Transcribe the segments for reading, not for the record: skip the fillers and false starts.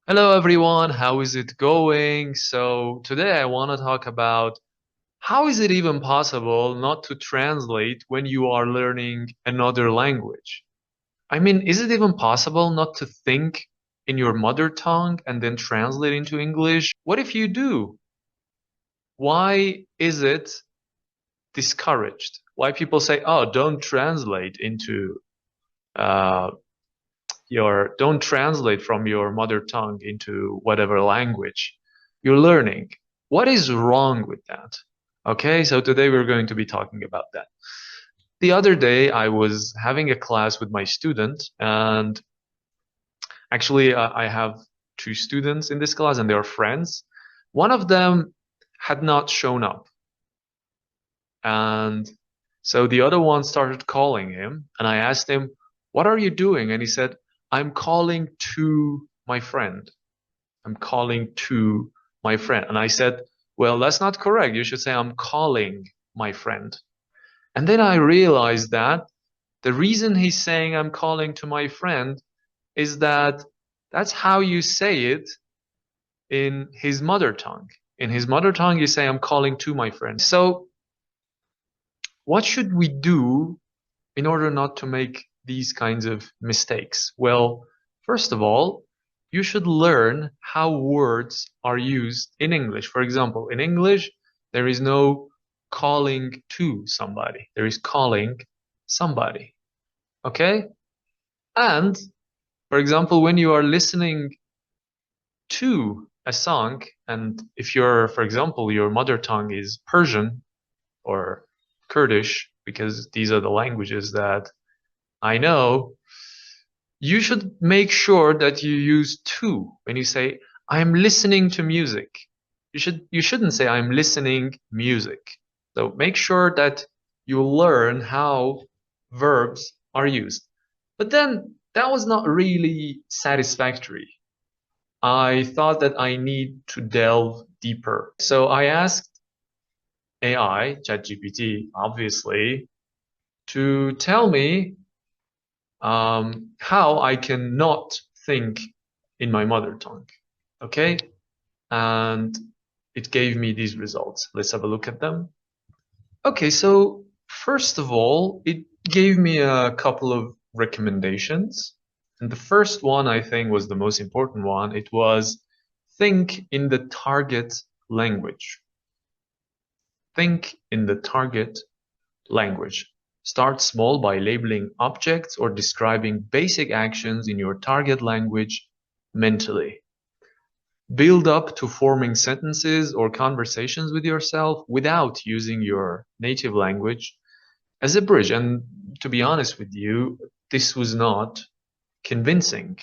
Hello everyone, how is it going? So today I want to talk about how is it even possible not to translate when you are learning another language? I mean, is it even possible not to think in your mother tongue and then translate into English? What if you do? Why is it discouraged? Why people say, "Oh, don't translate into uh, don't translate from your mother tongue into whatever language you're learning. What is wrong with that? Okay, so today we're going to be talking about that. The other day, I was having a class with my student, and actually, I have two students in this class, and they're friends. One of them had not shown up, and so the other one started calling him, and I asked him, "What are you doing?" And he said, "I'm calling to my friend." I'm calling to my friend. And I said, well, that's not correct. You should say, I'm calling my friend. And then I realized that the reason he's saying I'm calling to my friend is that that's how you say it in his mother tongue. In his mother tongue, you say, I'm calling to my friend. So, what should we do in order not to make these kinds of mistakes? Well, first of all, you should learn how words are used in English. For example, in English, there is no calling to somebody. There is calling somebody. Okay? And for example, when you are listening to a song, and if for example, your mother tongue is Persian or Kurdish, because these are the languages that I know, you should make sure that you use to when you say I'm listening to music. You shouldn't say I'm listening music. So make sure that you learn how verbs are used. But then that was not really satisfactory. I thought that I need to delve deeper. So I asked AI, ChatGPT, obviously, to tell me how I can not think in my mother tongue. Okay, and it gave me these results. Let's have a look at them. Okay, so first of all, it gave me a couple of recommendations. And the first one, I think, was the most important one. It was think in the target language. Think in the target language. Start small by labeling objects or describing basic actions in your target language mentally. Build up to forming sentences or conversations with yourself without using your native language as a bridge. And to be honest with you, this was not convincing.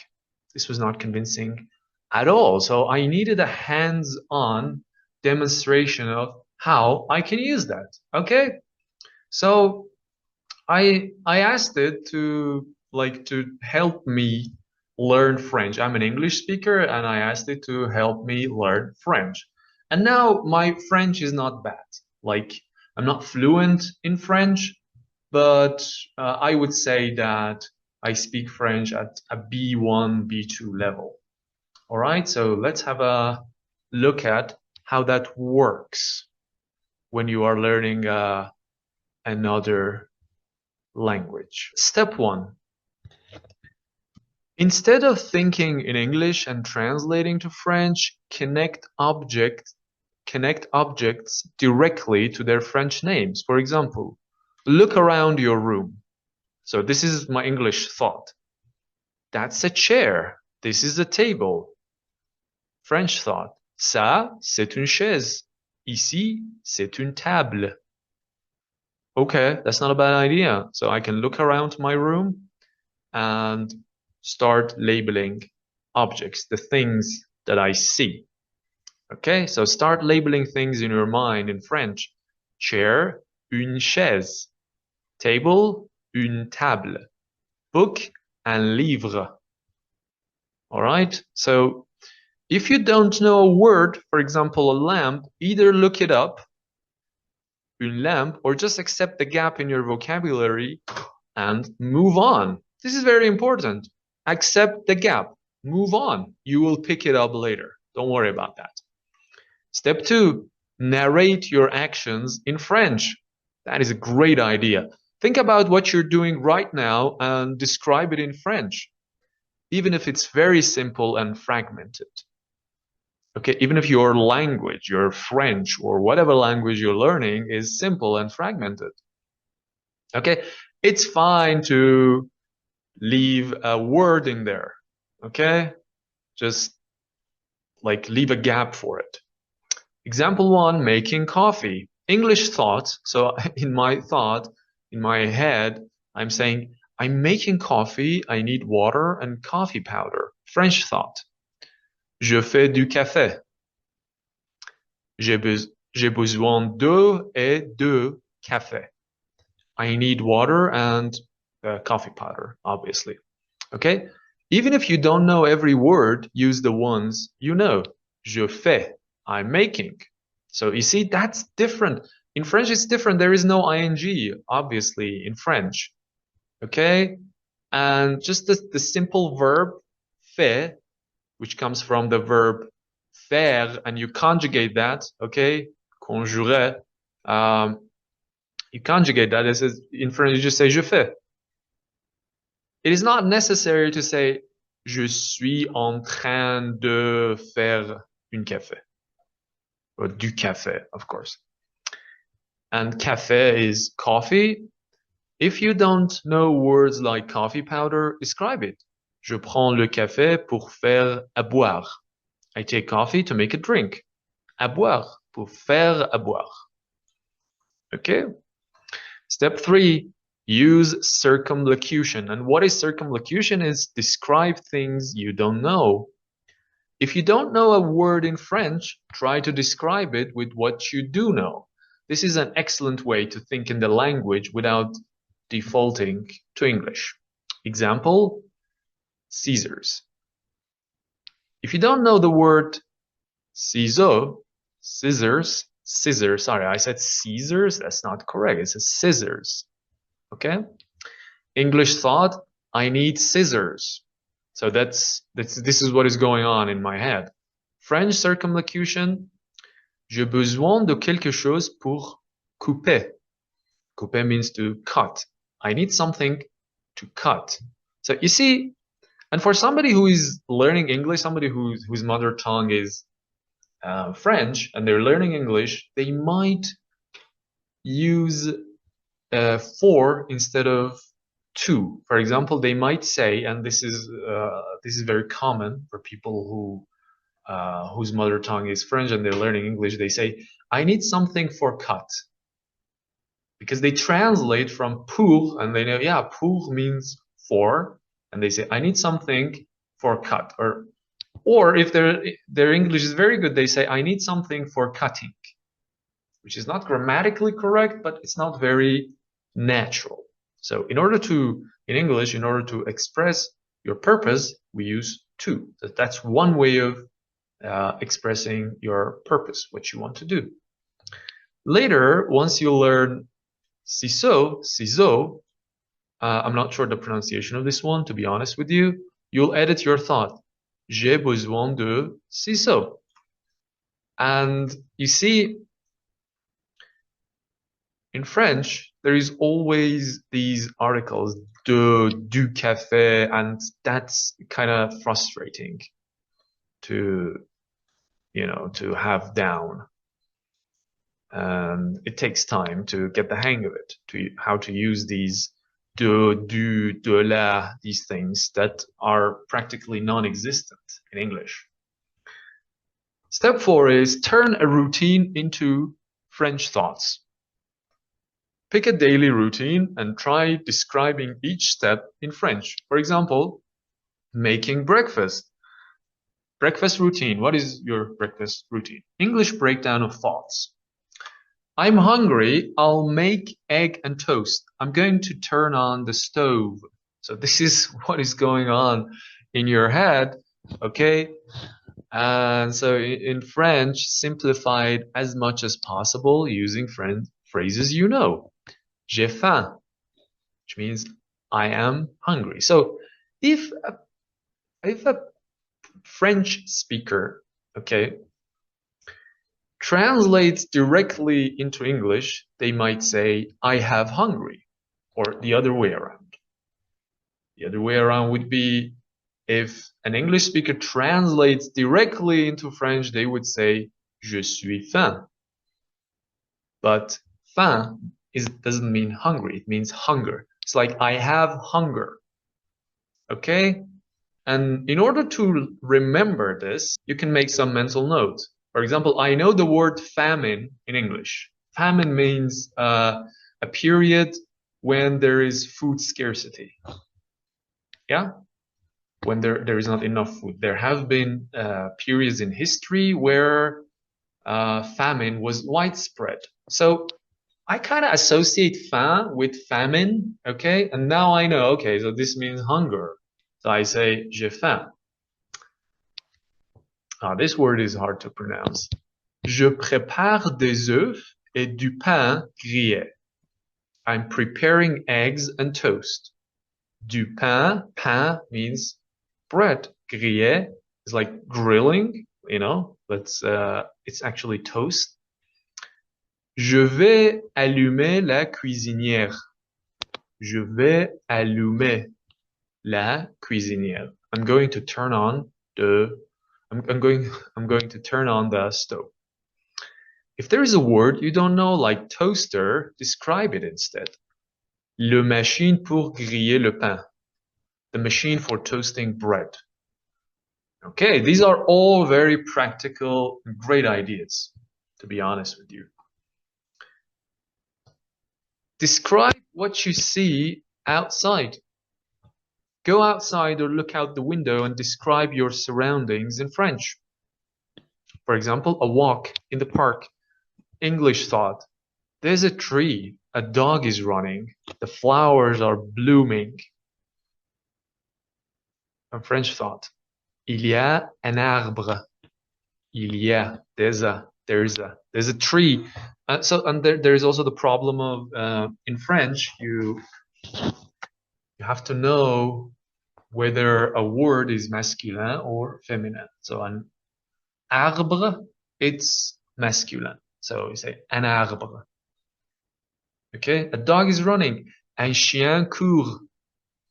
This was not convincing at all. So I needed a hands-on demonstration of how I can use that. Okay. So I asked it to help me learn French. I'm an English speaker and I asked it to help me learn French. And now my French is not bad. Like I'm not fluent in French, but I would say that I speak French at a B1, B2 level. All right, so let's have a look at how that works when you are learning another language. Step one. Instead of thinking in English and translating to French, connect objects directly to their French names. For example, look around your room. So this is my English thought. That's a chair. This is a table. French thought. Ça, c'est une chaise. Ici, c'est une table. Okay, that's not a bad idea. So I can look around my room and start labeling objects, the things that I see. Okay, so start labeling things in your mind in French. Chair, une chaise. Table, une table. Book, un livre. All right, so if you don't know a word, for example, a lamp, either look it up, une lampe, or just accept the gap in your vocabulary and move on. This is very important. Accept the gap. move on. You will pick it up later. Don't worry about that. Step 2, narrate your actions in French. That is a great idea. Think about what you're doing right now and describe it in French, even if it's very simple and fragmented. Okay, even if your language, your French or whatever language you're learning is simple and fragmented. Okay, it's fine to leave a word in there. Okay, just like leave a gap for it. Example 1, making coffee. English thought. So in my head, I'm saying, I'm making coffee. I need water and coffee powder. French thought. Je fais du café. J'ai besoin d'eau et de café. I need water and coffee powder, obviously. Okay? Even if you don't know every word, use the ones you know. Je fais. I'm making. So you see, that's different. In French, it's different. There is no ing, obviously, in French. Okay? And just the simple verb fait, which comes from the verb faire, and you conjugate that, okay? Conjurer. You conjugate that. In French, you just say je fais. It is not necessary to say je suis en train de faire un café. Or du café, of course. And café is coffee. If you don't know words like coffee powder, describe it. Je prends le café pour faire à boire. I take coffee to make a drink. À boire, pour faire à boire. Okay? Step 3, use circumlocution. And what is circumlocution? Is describe things you don't know. If you don't know a word in French, try to describe it with what you do know. This is an excellent way to think in the language without defaulting to English. Example, scissors. If you don't know the word ciseaux, scissors, sorry, I said scissors, that's not correct, it's a scissors. Okay? English thought, I need scissors. So this is what is going on in my head. French circumlocution, j'ai besoin de quelque chose pour couper. Couper means to cut. I need something to cut. So you see, and for somebody who is learning English, somebody whose mother tongue is French, and they're learning English, they might use for instead of to. For example, they might say, and this is very common for people whose mother tongue is French and they're learning English. They say, I need something for cut. Because they translate from pour, and they know, yeah, pour means for, and they say, I need something for cut. Or if their English is very good, they say, I need something for cutting, which is not grammatically correct, but it's not very natural. So in English, in order to express your purpose, we use to. That's one way of expressing your purpose, what you want to do. Later, once you learn ciseaux, I'm not sure the pronunciation of this one, to be honest with you, you'll edit your thought. J'ai besoin de ciseaux. And you see, in French, there is always these articles, du café, and that's kind of frustrating to have down. And it takes time to get the hang of it, to how to use these du, de la, these things that are practically non-existent in English. Step 4 is turn a routine into French thoughts. Pick a daily routine and try describing each step in French. For example, making breakfast. Breakfast routine. What is your breakfast routine? English breakdown of thoughts. I'm hungry. I'll make egg and toast. I'm going to turn on the stove. So this is what is going on in your head, okay? And so in French, simplify it as much as possible using phrases you know. J'ai faim, which means I am hungry. So if a French speaker, okay, translates directly into English, they might say, I have hungry, or the other way around. The other way around would be if an English speaker translates directly into French, they would say, Je suis faim. But faim doesn't mean hungry, it means hunger. It's like, I have hunger. Okay? And in order to remember this, you can make some mental notes. For example, I know the word famine in English. Famine means a period when there is food scarcity. Yeah? When there is not enough food. There have been periods in history where famine was widespread. So I kind of associate faim with famine, okay? And now I know, okay, so this means hunger. So I say, j'ai faim. This word is hard to pronounce. Je prépare des œufs et du pain grillé. I'm preparing eggs and toast. Du pain, pain means bread. Grillé is like grilling, you know, it's actually toast. Je vais allumer la cuisinière. Je vais allumer la cuisinière. I'm going to turn on I'm going to turn on the stove. If there is a word you don't know, like toaster, describe it instead. Le machine pour griller le pain. The machine for toasting bread. Okay, these are all very practical, great ideas, to be honest with you. Describe what you see outside. Go outside or look out the window and describe your surroundings in French. For example, a walk in the park. English thought. There's a tree. A dog is running. The flowers are blooming. A French thought. Il y a un arbre. Il y a. There's a tree. And there's also the problem of in French you have to know whether a word is masculine or feminine. So an arbre, it's masculine. So you say un arbre. Okay, a dog is running. Un chien court.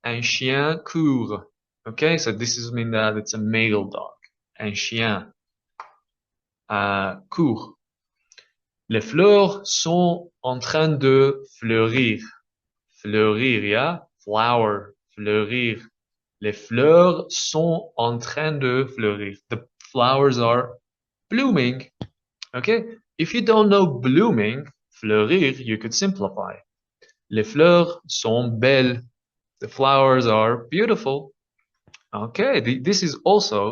Un chien court. Okay, so this is mean that it's a male dog. Un chien court. Les fleurs sont en train de fleurir. Fleurir, yeah? Flower, fleurir. Les fleurs sont en train de fleurir. The flowers are blooming. Okay? If you don't know blooming, fleurir, you could simplify. Les fleurs sont belles. The flowers are beautiful. Okay, this is also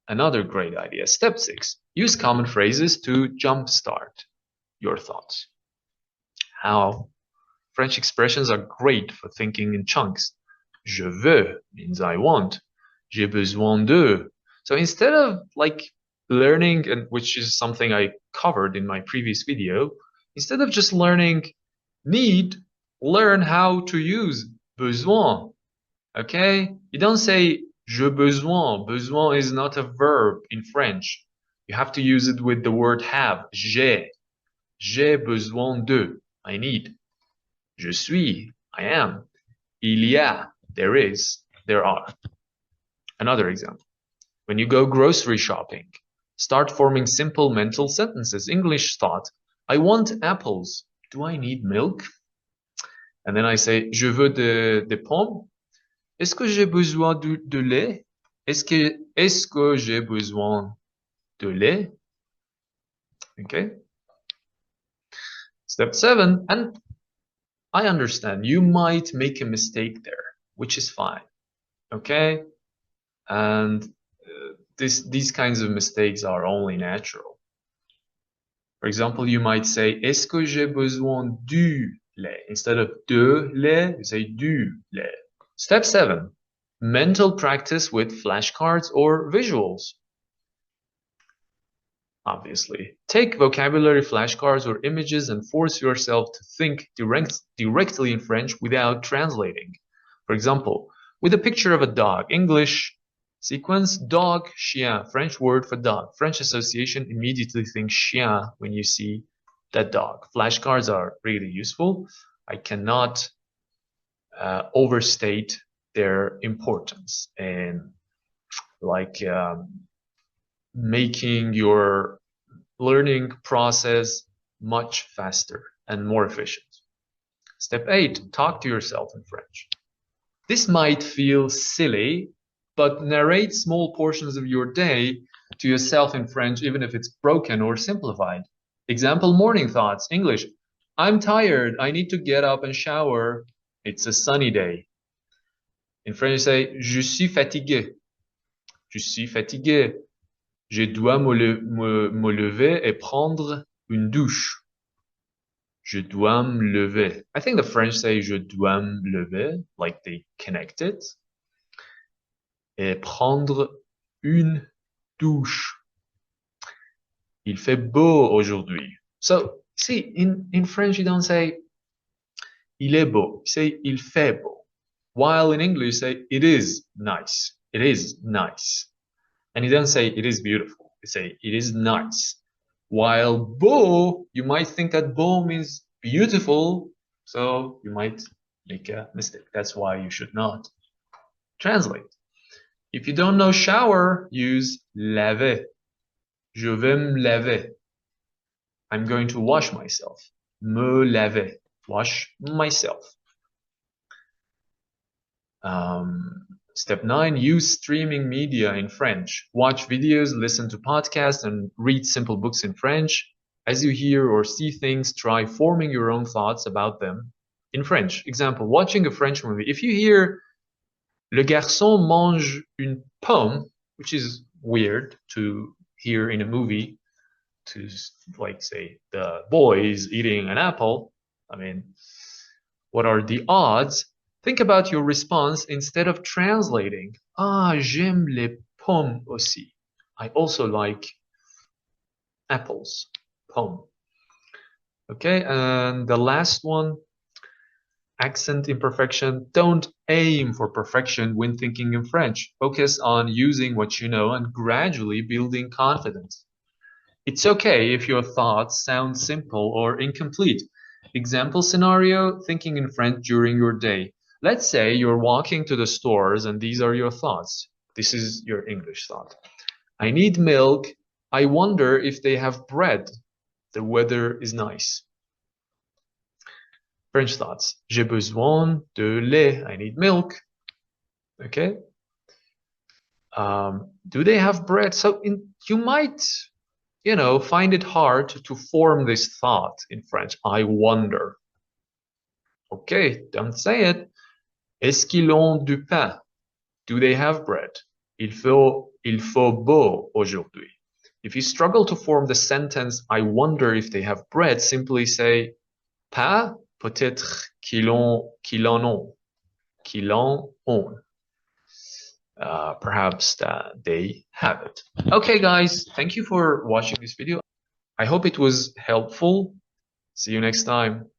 another great idea. Step 6. Use common phrases to jumpstart your thoughts. How? French expressions are great for thinking in chunks. Je veux means I want. J'ai besoin de. So instead of like learning, and which is something I covered in my previous video, instead of just learning need, learn how to use besoin. Okay? You don't say je besoin. Besoin is not a verb in French. You have to use it with the word have. J'ai. J'ai besoin de. I need. Je suis. I am. Il y a. There is. There are. Another example. When you go grocery shopping, start forming simple mental sentences. English thought, I want apples. Do I need milk? And then I say, je veux des pommes. Est-ce que j'ai besoin de lait? Est-ce que j'ai besoin de lait? Okay. Step 7, and I understand you might make a mistake there, which is fine. Okay. And these kinds of mistakes are only natural. For example, you might say, est-ce que j'ai besoin du lait? Instead of de lait, you say du lait. Step 7, mental practice with flashcards or visuals. Obviously, take vocabulary flashcards or images and force yourself to think directly in French without translating. For example, with a picture of a dog, English Sequence, dog, chien, French word for dog. French association immediately think chien when you see that dog. Flashcards are really useful. I cannot overstate their importance in like making your learning process much faster and more efficient. Step 8, talk to yourself in French. This might feel silly, but narrate small portions of your day to yourself in French, even if it's broken or simplified. Example, morning thoughts, English. I'm tired. I need to get up and shower. It's a sunny day. In French, say, je suis fatigué. Je suis fatigué. Je dois me lever et prendre une douche. Je dois me lever. I think the French say je dois me lever, like they connect it. Et prendre une douche. Il fait beau aujourd'hui. So, see, in French, you don't say il est beau. You say il fait beau. While in English, you say it is nice. It is nice. And you don't say it is beautiful. You say it is nice. While beau, you might think that beau means beautiful, so you might make a mistake. That's why you should not translate. If you don't know shower, use laver. Je vais me laver. I'm going to wash myself. Me laver. Wash myself. Step 9, use streaming media in French. Watch videos, listen to podcasts, and read simple books in French. As you hear or see things, try forming your own thoughts about them in French. Example, watching a French movie. If you hear Le garçon mange une pomme, which is weird to hear in a movie, to like say the boy is eating an apple. I mean, what are the odds? Think about your response instead of translating. Ah, j'aime les pommes aussi. I also like apples. Pomme. Okay, and the last one, accent imperfection. Don't aim for perfection when thinking in French. Focus on using what you know and gradually building confidence. It's okay if your thoughts sound simple or incomplete. Example scenario, thinking in French during your day. Let's say you're walking to the stores and these are your thoughts. This is your English thought. I need milk. I wonder if they have bread. The weather is nice. French thoughts. J'ai besoin de lait. I need milk. Okay. Do they have bread? So you might, find it hard to form this thought in French. I wonder. Okay, don't say it. Est-ce qu'ils ont du pain? Do they have bread? Il faut beau aujourd'hui. If you struggle to form the sentence, I wonder if they have bread, simply say, pas, peut-être qu'ils en ont. Qu'ils en ont. Perhaps that they have it. Okay, guys, thank you for watching this video. I hope it was helpful. See you next time.